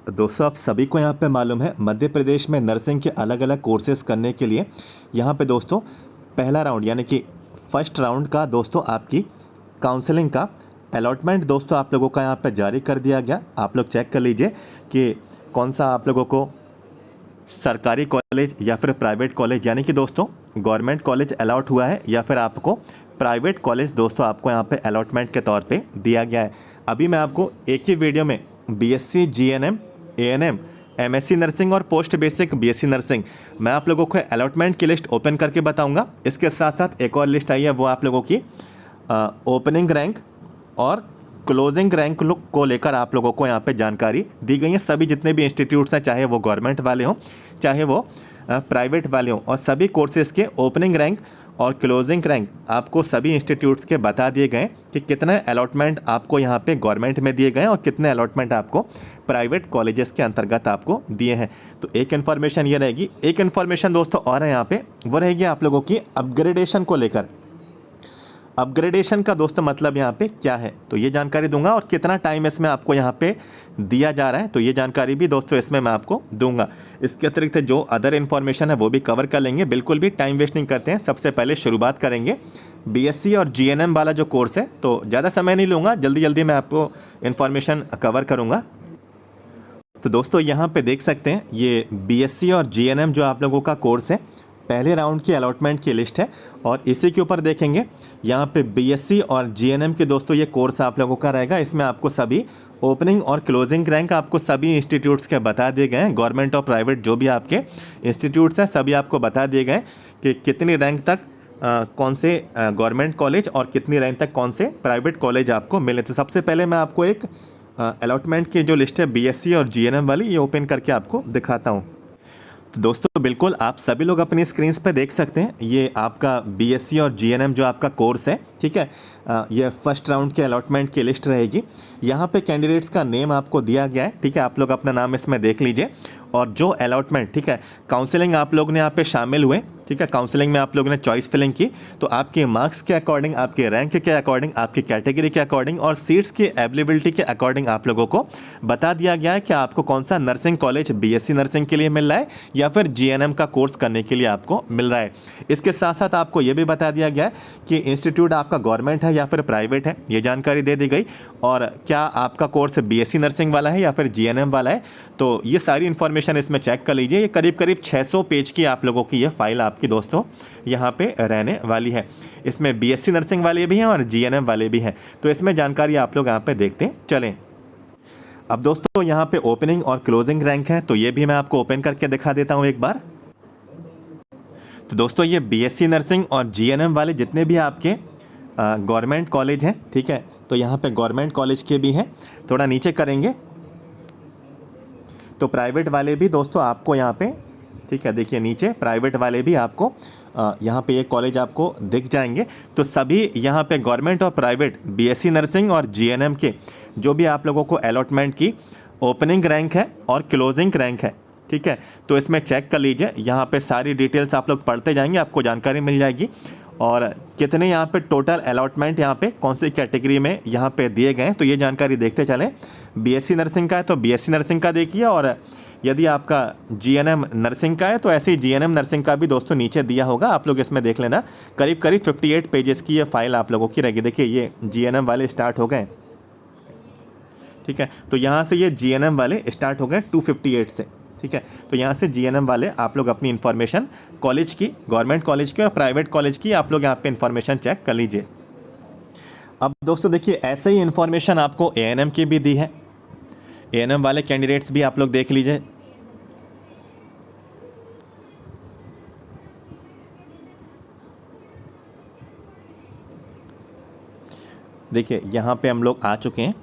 दोस्तों आप सभी को यहाँ पे मालूम है मध्य प्रदेश में नर्सिंग के अलग अलग कोर्सेज करने के लिए यहाँ पे दोस्तों पहला राउंड यानी कि फर्स्ट राउंड का दोस्तों आपकी काउंसलिंग का अलॉटमेंट दोस्तों आप लोगों का यहाँ पे जारी कर दिया गया। आप लोग चेक कर लीजिए कि कौन सा आप लोगों को सरकारी कॉलेज या फिर प्राइवेट कॉलेज यानी कि दोस्तों गवर्नमेंट कॉलेज अलॉट हुआ है या फिर आपको प्राइवेट कॉलेज दोस्तों आपको यहाँ पे अलॉटमेंट के तौर पे दिया गया है। अभी मैं आपको एक ही वीडियो में BSc GNM ANM MSc nursing और पोस्ट बेसिक बीएससी नर्सिंग मैं आप लोगों को अलॉटमेंट की लिस्ट ओपन करके बताऊंगा। इसके साथ साथ एक और लिस्ट आई है वो आप लोगों की ओपनिंग रैंक और क्लोजिंग रैंक को लेकर आप लोगों को यहाँ पे जानकारी दी गई है। सभी जितने भी इंस्टीट्यूट्स हैं चाहे वो गवर्नमेंट वाले हों चाहे वो प्राइवेट वाले हों और सभी कोर्सेज़ के ओपनिंग रैंक और क्लोजिंग रैंक आपको सभी इंस्टीट्यूट्स के बता दिए गए कि कितने अलॉटमेंट आपको यहाँ पे गवर्नमेंट में दिए गए और कितने अलॉटमेंट आपको प्राइवेट कॉलेजेस के अंतर्गत आपको दिए हैं। तो एक इन्फॉर्मेशन ये रहेगी। एक इन्फॉर्मेशन दोस्तों और है यहाँ पे, वो रहेगी आप लोगों की अपग्रेडेशन को लेकर। अपग्रेडेशन का दोस्तों मतलब यहाँ पे क्या है तो ये जानकारी दूंगा और कितना टाइम इसमें आपको यहाँ पे दिया जा रहा है तो ये जानकारी भी दोस्तों इसमें मैं आपको दूंगा। इसके अतिरिक्त जो अदर इन्फॉर्मेशन है वो भी कवर कर लेंगे। बिल्कुल भी टाइम वेस्ट नहीं करते हैं। सबसे पहले शुरुआत करेंगे बीएससी और जीएनएम वाला जो कोर्स है, तो ज़्यादा समय नहीं लूँगा, जल्दी जल्दी मैं आपको इन्फॉर्मेशन कवर करूँगा। तो दोस्तों यहाँ पे देख सकते हैं ये बीएससी और जीएनएम जो आप लोगों का कोर्स है पहले राउंड की अलॉटमेंट की लिस्ट है और इसी के ऊपर देखेंगे यहाँ पे बीएससी और जीएनएम के दोस्तों ये कोर्स आप लोगों का रहेगा। इसमें आपको सभी ओपनिंग और क्लोजिंग रैंक आपको सभी इंस्टीट्यूट्स के बता दिए गए हैं। गवर्नमेंट और प्राइवेट जो भी आपके इंस्टीट्यूट्स हैं सभी आपको बता दिए गए कि कितनी रैंक तक कौन से गवर्नमेंट कॉलेज और कितनी रैंक तक कौन से प्राइवेट कॉलेज आपको मिले। तो सबसे पहले मैं आपको एक अलॉटमेंट की जो लिस्ट है बीएससी और जीएनएम वाली ये ओपन करके आपको दिखाता हूँ। तो दोस्तों बिल्कुल आप सभी लोग अपनी स्क्रीन्स पे देख सकते हैं ये आपका बीएससी और जीएनएम जो आपका कोर्स है, ठीक है। ये फर्स्ट राउंड के अलॉटमेंट की लिस्ट रहेगी। यहाँ पे कैंडिडेट्स का नेम आपको दिया गया है, ठीक है। आप लोग अपना नाम इसमें देख लीजिए और जो अलॉटमेंट, ठीक है, काउंसलिंग आप लोग ने यहाँ पे शामिल हुए, ठीक है। काउंसलिंग में आप लोगों ने चॉइस फिलिंग की तो आपके मार्क्स के अकॉर्डिंग, आपके रैंक के अकॉर्डिंग, आपकी कैटेगरी के अकॉर्डिंग और सीट्स की अवेलेबिलिटी के अकॉर्डिंग आप लोगों को बता दिया गया है कि आपको कौन सा नर्सिंग कॉलेज बीएससी नर्सिंग के लिए मिल रहा है या फिर जीएनएम का कोर्स करने के लिए आपको मिल रहा है। इसके साथ साथ आपको ये भी बता दिया गया है कि इंस्टीट्यूट आपका गवर्नमेंट है या फिर प्राइवेट है, ये जानकारी दे दी गई। और क्या आपका कोर्स बीएससी नर्सिंग वाला है या फिर जीएनएम वाला है, तो ये सारी इन्फॉर्मेशन इसमें चेक कर लीजिए। ये करीब करीब 600 पेज की आप लोगों की ये फाइल आपकी दोस्तों यहाँ पे रहने वाली है। इसमें बीएससी नर्सिंग वाले भी हैं और जीएनएम वाले भी हैं, तो इसमें जानकारी आप लोग यहाँ पे देखते चलें। अब दोस्तों यहाँ पे ओपनिंग और क्लोजिंग रैंक है तो ये भी मैं आपको ओपन करके दिखा देता हूँ एक बार। तो दोस्तों ये बीएससी नर्सिंग और जीएनएम वाले जितने भी आपके गवर्नमेंट कॉलेज हैं, ठीक है, तो यहाँ पे गवर्नमेंट कॉलेज के भी हैं। थोड़ा नीचे करेंगे तो प्राइवेट वाले भी दोस्तों आपको यहाँ पे, ठीक है, देखिए नीचे प्राइवेट वाले भी आपको यहाँ पे एक कॉलेज आपको दिख जाएंगे। तो सभी यहाँ पे गवर्नमेंट और प्राइवेट बीएससी नर्सिंग और जीएनएम के जो भी आप लोगों को अलॉटमेंट की ओपनिंग रैंक है और क्लोजिंग रैंक है, ठीक है, तो इसमें चेक कर लीजिए। यहाँ पे सारी डिटेल्स आप लोग पढ़ते जाएंगे, आपको जानकारी मिल जाएगी और कितने यहाँ पे टोटल अलॉटमेंट यहाँ पे कौन सी कैटेगरी में यहाँ पे दिए गए हैं तो ये जानकारी देखते चलें। बीएससी नर्सिंग का है तो बीएससी नर्सिंग का देखिए और यदि आपका जीएनएम नर्सिंग का है तो ऐसे ही जीएनएम नर्सिंग का भी दोस्तों नीचे दिया होगा, आप लोग इसमें देख लेना। करीब करीब 58 पेजेस की ये फाइल आप लोगों की रहेगी। देखिए ये जीएनएम वाले स्टार्ट हो गए, ठीक है, तो यहाँ से ये जीएनएम वाले स्टार्ट हो गए 258 से, ठीक है। तो यहाँ से जीएनएम वाले आप लोग अपनी इन्फॉर्मेशन कॉलेज की, गवर्नमेंट कॉलेज की और प्राइवेट कॉलेज की आप लोग यहाँ पे इन्फॉर्मेशन चेक कर लीजिए। अब दोस्तों देखिए ऐसे ही इन्फॉर्मेशन आपको एएनएम की भी दी है। एएनएम वाले कैंडिडेट्स भी आप लोग देख लीजिए। देखिए यहाँ पे हम लोग आ चुके हैं।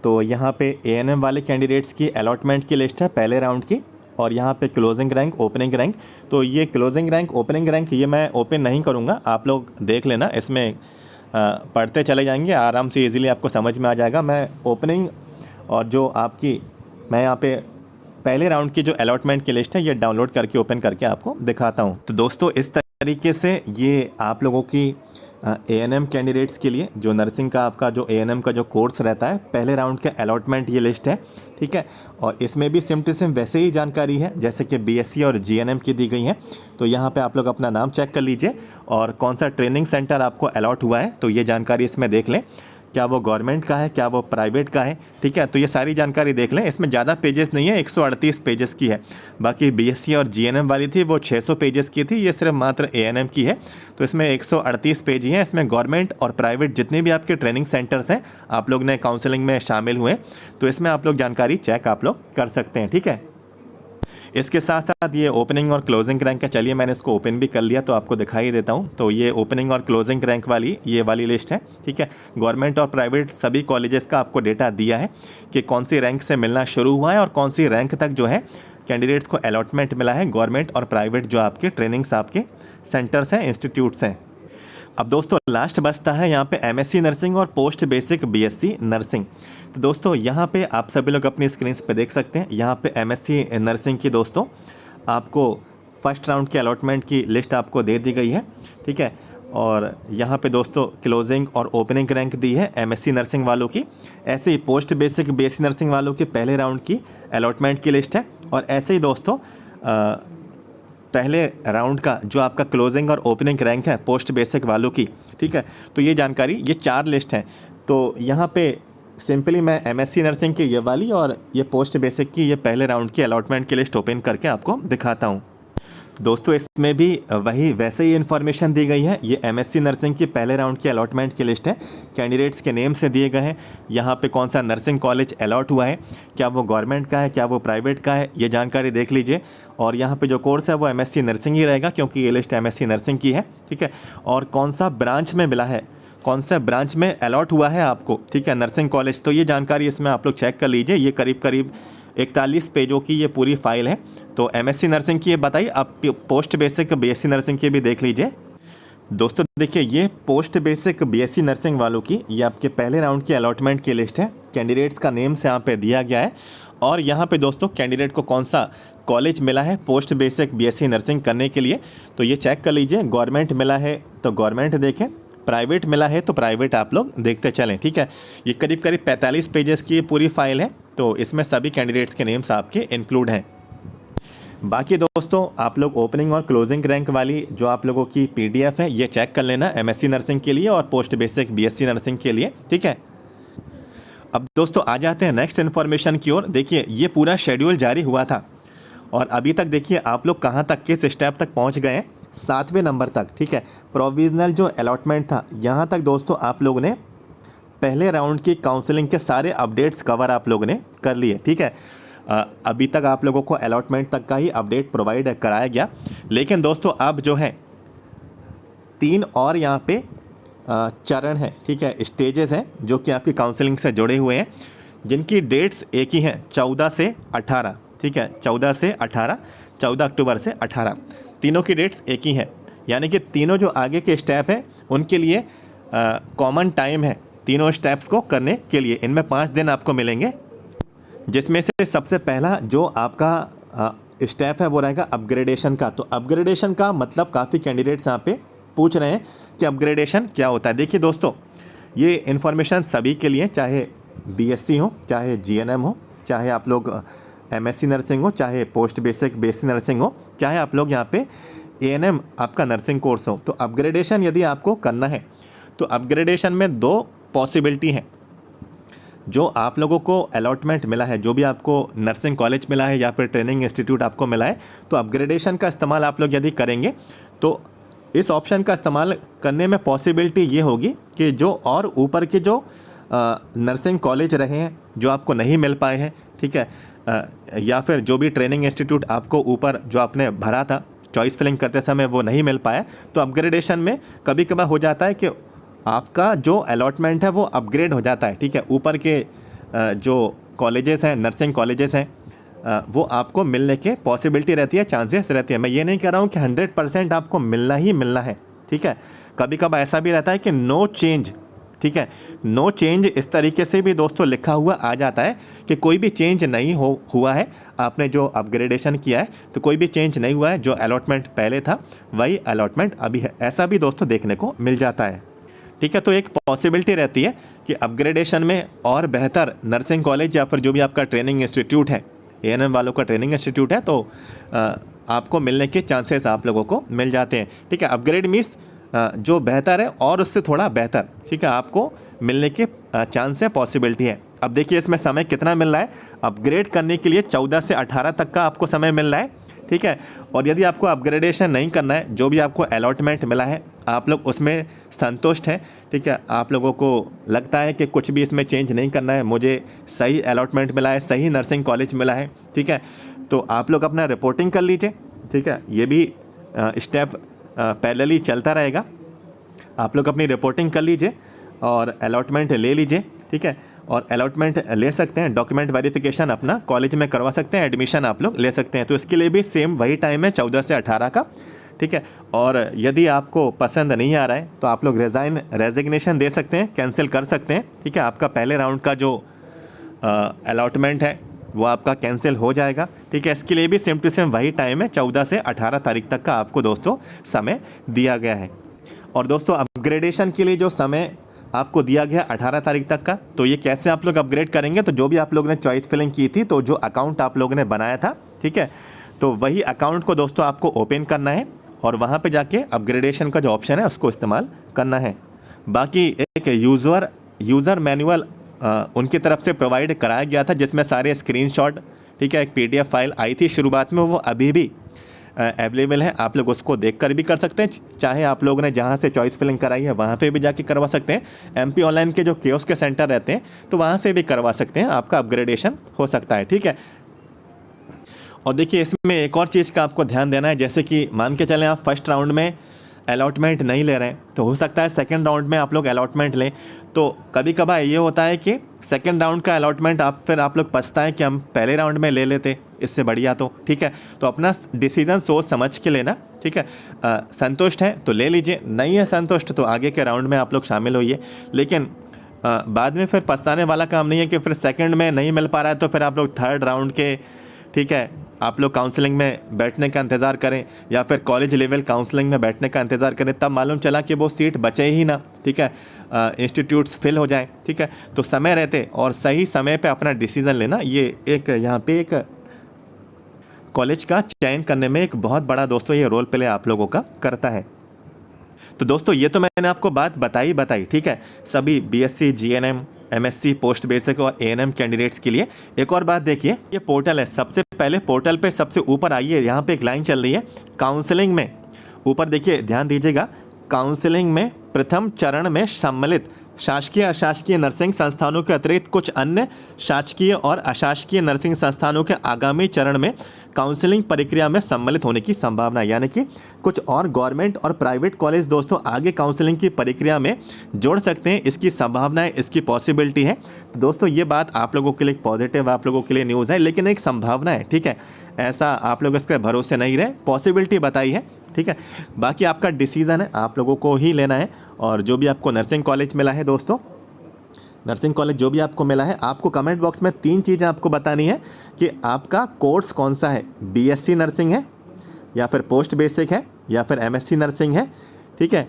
तो यहाँ पे एएनएम वाले कैंडिडेट्स की अलॉटमेंट की लिस्ट है पहले राउंड की और यहाँ पे क्लोजिंग रैंक, ओपनिंग रैंक। तो ये क्लोजिंग रैंक, ओपनिंग रैंक ये मैं ओपन नहीं करूँगा, आप लोग देख लेना। इसमें पढ़ते चले जाएंगे आराम से, इजीली आपको समझ में आ जाएगा। मैं ओपनिंग और जो आपकी मैं यहाँ पे पहले राउंड की जो अलॉटमेंट की लिस्ट है ये डाउनलोड करके ओपन करके आपको दिखाता हूँ। तो दोस्तों इस तरीके से ये आप लोगों की एएनएम कैंडिडेट्स के लिए जो नर्सिंग का आपका जो एएनएम का जो कोर्स रहता है, पहले राउंड का अलॉटमेंट ये लिस्ट है, ठीक है। और इसमें भी सिम टू सिम वैसे ही जानकारी है जैसे कि बीएससी और जीएनएम की दी गई है। तो यहाँ पे आप लोग अपना नाम चेक कर लीजिए और कौन सा ट्रेनिंग सेंटर आपको अलॉट हुआ है, तो ये जानकारी इसमें देख लें, क्या वो गवर्नमेंट का है, क्या वो प्राइवेट का है, ठीक है। तो ये सारी जानकारी देख लें। इसमें ज़्यादा पेजेस नहीं है, 138 पेजेस की है। बाकी बीएससी और जीएनएम वाली थी वो 600 पेजेस की थी, ये सिर्फ मात्र एएनएम की है। तो इसमें 138 पेज ही हैं। इसमें गवर्नमेंट और प्राइवेट जितने भी आपके ट्रेनिंग सेंटर्स हैं, आप लोग ने काउंसलिंग में शामिल हुए, तो इसमें आप लोग जानकारी चेक आप लोग कर सकते हैं, ठीक है। इसके साथ साथ ये ओपनिंग और क्लोजिंग रैंक है। चलिए मैंने इसको ओपन भी कर लिया तो आपको दिखाई देता हूँ। तो ये ओपनिंग और क्लोजिंग रैंक वाली ये वाली लिस्ट है, ठीक है। गवर्नमेंट और प्राइवेट सभी कॉलेजेस का आपको डेटा दिया है कि कौन सी रैंक से मिलना शुरू हुआ है और कौन सी रैंक तक जो है कैंडिडेट्स को अलॉटमेंट मिला है, गवर्नमेंट और प्राइवेट जो आपके ट्रेनिंग्स आपके सेंटर्स हैं, इंस्टीट्यूट्स हैं। अब दोस्तों लास्ट बचता है यहाँ पे एमएससी नर्सिंग और पोस्ट बेसिक बीएससी नर्सिंग। तो दोस्तों यहाँ पे आप सभी लोग अपनी स्क्रीन पे देख सकते हैं, यहाँ पे एमएससी नर्सिंग की दोस्तों आपको फर्स्ट राउंड के अलॉटमेंट की लिस्ट आपको दे दी गई है, ठीक है। और यहाँ पे दोस्तों क्लोजिंग और ओपनिंग रैंक दी है एमएससी नर्सिंग वालों की। ऐसे ही पोस्ट बेसिक बीएससी नर्सिंग वालों के पहले राउंड की अलॉटमेंट की लिस्ट है। और ऐसे ही दोस्तों पहले राउंड का जो आपका क्लोजिंग और ओपनिंग रैंक है पोस्ट बेसिक वालों की, ठीक है। तो ये जानकारी, ये 4 लिस्ट हैं। तो यहाँ पे सिंपली मैं एमएससी नर्सिंग की ये वाली और ये पोस्ट बेसिक की ये पहले राउंड की अलॉटमेंट की लिस्ट ओपन करके आपको दिखाता हूँ। दोस्तों इसमें भी वैसे ही इन्फॉर्मेशन दी गई है। ये एमएससी नर्सिंग की पहले राउंड की अलॉटमेंट की लिस्ट है। कैंडिडेट्स के नेम से दिए गए हैं, यहाँ पे कौन सा नर्सिंग कॉलेज अलॉट हुआ है, क्या वो गवर्नमेंट का है, क्या वो प्राइवेट का है, ये जानकारी देख लीजिए। और यहाँ पे जो कोर्स है वो एमएससी नर्सिंग ही रहेगा क्योंकि ये लिस्ट एमएससी नर्सिंग की है, ठीक है। और कौन सा ब्रांच में मिला है, कौन सा ब्रांच में अलॉट हुआ है आपको, ठीक है, नर्सिंग कॉलेज, तो ये जानकारी इसमें आप लोग चेक कर लीजिए। ये करीब करीब 41 पेजों की ये पूरी फाइल है। तो एमएससी नर्सिंग की ये बताइए, आप पोस्ट बेसिक बीएससी नर्सिंग की भी देख लीजिए। दोस्तों देखिए ये पोस्ट बेसिक बीएससी नर्सिंग वालों की ये आपके पहले राउंड की अलॉटमेंट की लिस्ट है। कैंडिडेट्स का नेम से यहाँ पे दिया गया है और यहाँ पे दोस्तों कैंडिडेट को कौन सा कॉलेज मिला है पोस्ट बेसिक बीएससी नर्सिंग करने के लिए, तो ये चेक कर लीजिए। गवर्नमेंट मिला है तो गवर्नमेंट देखें, प्राइवेट मिला है तो प्राइवेट आप लोग देखते चलें, ठीक है। ये करीब करीब 45 पेजेस की पूरी फाइल है। तो इसमें सभी कैंडिडेट्स के नेम्स आपके इंक्लूड हैं। बाकी दोस्तों आप लोग ओपनिंग और क्लोजिंग रैंक वाली जो आप लोगों की पीडीएफ है ये चेक कर लेना एमएससी नर्सिंग के लिए और पोस्ट बेसिक बीएससी नर्सिंग के लिए, ठीक है। अब दोस्तों आ जाते हैं नेक्स्ट इन्फॉर्मेशन की ओर। देखिए ये पूरा शेड्यूल जारी हुआ था और अभी तक देखिए आप लोग कहाँ तक किस स्टेप तक पहुँच गए हैं, 7वें नंबर तक, ठीक है। प्रोविजनल जो अलॉटमेंट था यहाँ तक दोस्तों आप लोगों ने पहले राउंड की काउंसलिंग के सारे अपडेट्स कवर आप लोगों ने कर लिए, ठीक है। अभी तक आप लोगों को अलॉटमेंट तक का ही अपडेट प्रोवाइड कराया गया। लेकिन दोस्तों अब जो है 3 और यहाँ पे चरण है, ठीक है, स्टेजेस हैं जो कि आपकी काउंसलिंग से जुड़े हुए हैं, जिनकी डेट्स एक ही हैं, 14 से 18, ठीक है, 14 से 18, 14 अक्टूबर से 18, तीनों की डेट्स एक ही हैं। यानी कि तीनों जो आगे के स्टेप हैं उनके लिए कॉमन टाइम है तीनों स्टेप्स को करने के लिए। इनमें 5 दिन आपको मिलेंगे, जिसमें से सबसे पहला जो आपका स्टेप है वो रहेगा अपग्रेडेशन का। तो अपग्रेडेशन का मतलब काफ़ी कैंडिडेट्स यहाँ पे पूछ रहे हैं कि अपग्रेडेशन क्या होता है। देखिए दोस्तों ये इन्फॉर्मेशन सभी के लिए, चाहे बीएससी हो, चाहे जीएनएम हो, चाहे आप लोग एमएससी नर्सिंग हो, चाहे पोस्ट बेसिक बीएससी नर्सिंग हो, चाहे आप लोग यहाँ पे एएनएम आपका नर्सिंग कोर्स हो। तो अपग्रेडेशन यदि आपको करना है तो अपग्रेडेशन में 2 पॉसिबिलिटी हैं। जो आप लोगों को अलॉटमेंट मिला है, जो भी आपको नर्सिंग कॉलेज मिला है या फिर ट्रेनिंग इंस्टीट्यूट आपको मिला है, तो अपग्रेडेशन का इस्तेमाल आप लोग यदि करेंगे तो इस ऑप्शन का इस्तेमाल करने में पॉसिबिलिटी ये होगी कि जो और ऊपर के जो नर्सिंग कॉलेज रहे हैं जो आपको नहीं मिल पाए हैं, ठीक है, या फिर जो भी ट्रेनिंग इंस्टीट्यूट आपको ऊपर जो आपने भरा था चॉइस फिलिंग करते समय वो नहीं मिल पाया, तो अपग्रेडेशन में कभी कभार हो जाता है कि आपका जो अलॉटमेंट है वो अपग्रेड हो जाता है, ठीक है। ऊपर के जो कॉलेजेस हैं, नर्सिंग कॉलेजेस हैं, वो आपको मिलने के पॉसिबिलिटी रहती है, चांसेस रहती है। मैं ये नहीं कह रहा हूँ कि 100% आपको मिलना ही मिलना है, ठीक है। कभी कभार ऐसा भी रहता है कि नो चेंज ठीक है। नो चेंज इस तरीके से भी दोस्तों लिखा हुआ आ जाता है कि कोई भी चेंज नहीं हुआ है, आपने जो अपग्रेडेशन किया है तो कोई भी चेंज नहीं हुआ है, जो अलॉटमेंट पहले था वही अलॉटमेंट अभी है, ऐसा भी दोस्तों देखने को मिल जाता है। ठीक है, तो एक पॉसिबिलिटी रहती है कि अपग्रेडेशन में और बेहतर नर्सिंग कॉलेज या फिर जो भी आपका ट्रेनिंग इंस्टीट्यूट है, एएनएम वालों का ट्रेनिंग इंस्टीट्यूट है, तो आपको मिलने के चांसेस आप लोगों को मिल जाते हैं। ठीक है, अपग्रेड मीन्स जो बेहतर है और उससे थोड़ा बेहतर, ठीक है, आपको मिलने के चांस है, पॉसिबिलिटी है। अब देखिए इसमें समय कितना मिल रहा है, अपग्रेड करने के लिए 14 से 18 तक का आपको समय मिल रहा है। ठीक है, और यदि आपको अपग्रेडेशन नहीं करना है, जो भी आपको अलॉटमेंट मिला है आप लोग उसमें संतुष्ट हैं, ठीक है, आप लोगों को लगता है कि कुछ भी इसमें चेंज नहीं करना है, मुझे सही अलॉटमेंट मिला है, सही नर्सिंग कॉलेज मिला है, ठीक है, तो आप लोग अपना रिपोर्टिंग कर लीजिए। ठीक है, ये भी स्टेप पैरेलली चलता रहेगा। आप लोग अपनी रिपोर्टिंग कर लीजिए और अलॉटमेंट ले लीजिए। ठीक है, और अलॉटमेंट ले सकते हैं, डॉक्यूमेंट वेरिफिकेशन अपना कॉलेज में करवा सकते हैं, एडमिशन आप लोग ले सकते हैं। तो इसके लिए भी सेम वही टाइम है 14 से 18 का। ठीक है, और यदि आपको पसंद नहीं आ रहा है तो आप लोग रेजिग्नेशन दे सकते हैं, कैंसिल कर सकते हैं। ठीक है, आपका पहले राउंड का जो अलॉटमेंट है वो आपका कैंसिल हो जाएगा। ठीक है, इसके लिए भी सेम टू सेम वही टाइम है, 14 से 18 तारीख तक का आपको दोस्तों समय दिया गया है। और दोस्तों अपग्रेडेशन के लिए जो समय आपको दिया गया 18 तारीख तक का, तो ये कैसे आप लोग अपग्रेड करेंगे, तो जो भी आप लोगों ने चॉइस फिलिंग की थी, तो जो अकाउंट आप लोगों ने बनाया था, ठीक है, तो वही अकाउंट को दोस्तों आपको ओपन करना है और वहाँ पे जाके अपग्रेडेशन का जो ऑप्शन है उसको इस्तेमाल करना है। बाकी एक यूज़र मैनुअल उनकी तरफ से प्रोवाइड कराया गया था, जिसमें सारे स्क्रीनशॉट, ठीक है, एक PDF फाइल आई थी शुरुआत में, वो अभी भी अवेलेबल है, आप लोग उसको देखकर भी कर सकते हैं, चाहे आप लोगों ने जहाँ से चॉइस फिलिंग कराई है वहाँ पे भी जाके करवा सकते हैं। MP ऑनलाइन के जो कियोस्क के सेंटर रहते हैं तो वहाँ से भी करवा सकते हैं, आपका अपग्रेडेशन हो सकता है। ठीक है, और देखिए इसमें एक और चीज़ का आपको ध्यान देना है, जैसे कि मान के चलें आप फर्स्ट राउंड में अलॉटमेंट नहीं ले रहे हैं, तो हो सकता है सेकंड राउंड में आप लोग अलॉटमेंट लें। तो कभी कभार ये होता है कि सेकंड राउंड का अलॉटमेंट आप लोग पछताएं कि हम पहले राउंड में ले लेते इससे बढ़िया। तो ठीक है, तो अपना डिसीजन सोच समझ के लेना। ठीक है, संतुष्ट है तो ले लीजिए, नहीं है संतुष्ट तो आगे के राउंड में आप लोग शामिल होइए। लेकिन बाद में फिर पछताने वाला काम नहीं है कि फिर सेकंड में नहीं मिल पा रहा है तो फिर आप लोग थर्ड राउंड के, ठीक है, आप लोग काउंसलिंग में बैठने का इंतज़ार करें या फिर कॉलेज लेवल काउंसलिंग में बैठने का इंतज़ार करें, तब मालूम चला कि वो सीट बचे ही ना। ठीक है, इंस्टीट्यूट्स फिल हो जाए। ठीक है, तो समय रहते और सही समय पे अपना डिसीज़न लेना, ये एक यहाँ पे एक कॉलेज का चयन करने में एक बहुत बड़ा दोस्तों ये रोल प्ले आप लोगों का करता है। तो दोस्तों ये तो मैंने आपको बात बताई। ठीक है, सभी BSc GNM MSc post basic और ANM कैंडिडेट्स के लिए। एक और बात देखिए, ये पोर्टल है, सबसे पहले पोर्टल पे सबसे ऊपर आइए, यहाँ पे एक लाइन चल रही है काउंसलिंग में, ऊपर देखिए ध्यान दीजिएगा, काउंसलिंग में प्रथम चरण में सम्मिलित शासकीय अशासकीय नर्सिंग संस्थानों के अतिरिक्त कुछ अन्य शासकीय और अशासकीय नर्सिंग संस्थानों के आगामी चरण में काउंसलिंग प्रक्रिया में सम्मिलित होने की संभावना, यानी कि कुछ और गवर्नमेंट और प्राइवेट कॉलेज दोस्तों आगे काउंसलिंग की प्रक्रिया में जोड़ सकते हैं, इसकी संभावना है, इसकी पॉसिबिलिटी है। तो दोस्तों ये बात आप लोगों के लिए पॉजिटिव, आप लोगों के लिए न्यूज़ है, लेकिन एक संभावना है। ठीक है, ऐसा आप लोग इस पर भरोसे नहीं रहे, पॉसिबिलिटी बताई है। ठीक है, बाकी आपका डिसीज़न है, आप लोगों को ही लेना है। और जो भी आपको नर्सिंग कॉलेज मिला है दोस्तों, नर्सिंग कॉलेज जो भी आपको मिला है, आपको कमेंट बॉक्स में 3 चीज़ें आपको बतानी है कि आपका कोर्स कौन सा है, BSc नर्सिंग है या फिर पोस्ट बेसिक है या फिर MSc नर्सिंग है। ठीक है,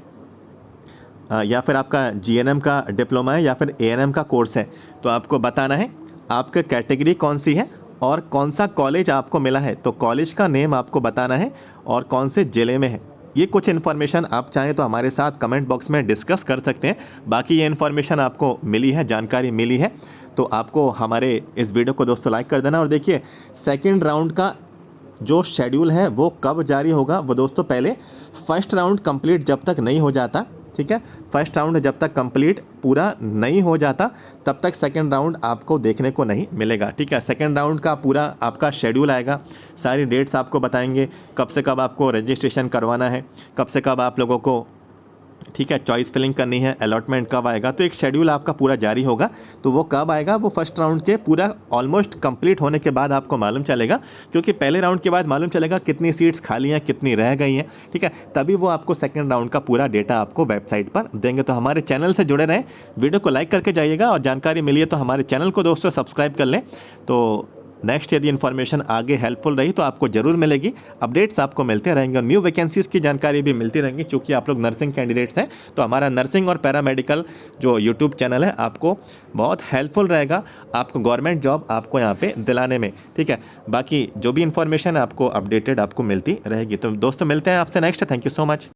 या फिर आपका GNM का डिप्लोमा है या फिर ANM का कोर्स है। तो आपको बताना है आपका कैटेगरी कौन सी है और कौन सा कॉलेज आपको मिला है, तो कॉलेज का नेम आपको बताना है और कौन से ज़िले में है। ये कुछ इन्फॉर्मेशन आप चाहें तो हमारे साथ कमेंट बॉक्स में डिस्कस कर सकते हैं। बाकी ये इन्फॉर्मेशन आपको मिली है, जानकारी मिली है, तो आपको हमारे इस वीडियो को दोस्तों लाइक कर देना। और देखिए सेकंड राउंड का जो शेड्यूल है वो कब जारी होगा, वो दोस्तों पहले फर्स्ट राउंड कंप्लीट जब तक नहीं हो जाता, ठीक है, फर्स्ट राउंड जब तक कंप्लीट पूरा नहीं हो जाता तब तक सेकंड राउंड आपको देखने को नहीं मिलेगा। ठीक है, सेकंड राउंड का पूरा आपका शेड्यूल आएगा, सारी डेट्स आपको बताएंगे, कब से कब आपको रजिस्ट्रेशन करवाना है, कब से कब आप लोगों को ठीक है, चॉइस फिलिंग करनी है, अलॉटमेंट कब आएगा, तो एक शेड्यूल आपका पूरा जारी होगा। तो वो कब आएगा, वो फर्स्ट राउंड के पूरा ऑलमोस्ट कंप्लीट होने के बाद आपको मालूम चलेगा, क्योंकि पहले राउंड के बाद मालूम चलेगा कितनी सीट्स खाली हैं, कितनी रह गई हैं, ठीक है, तभी वो आपको सेकंड राउंड का पूरा डेटा आपको वेबसाइट पर देंगे। तो हमारे चैनल से जुड़े रहें, वीडियो को लाइक करके जाइएगा, और जानकारी मिली है तो हमारे चैनल को दोस्तों सब्सक्राइब कर लें। तो नेक्स्ट यदि इन्फॉर्मेशन आगे हेल्पफुल रही तो आपको ज़रूर मिलेगी, अपडेट्स आपको मिलते रहेंगे, और न्यू वैकेंसीज़ की जानकारी भी मिलती रहेंगी, क्योंकि आप लोग नर्सिंग कैंडिडेट्स हैं। तो हमारा नर्सिंग और पैरामेडिकल जो यूट्यूब चैनल है आपको बहुत हेल्पफुल रहेगा, आपको गवर्नमेंट जॉब आपको यहाँ पे दिलाने में, ठीक है। बाकी जो भी इन्फॉर्मेशन है आपको अपडेटेड आपको मिलती रहेगी। तो दोस्तों मिलते हैं आपसे next, thank you so much.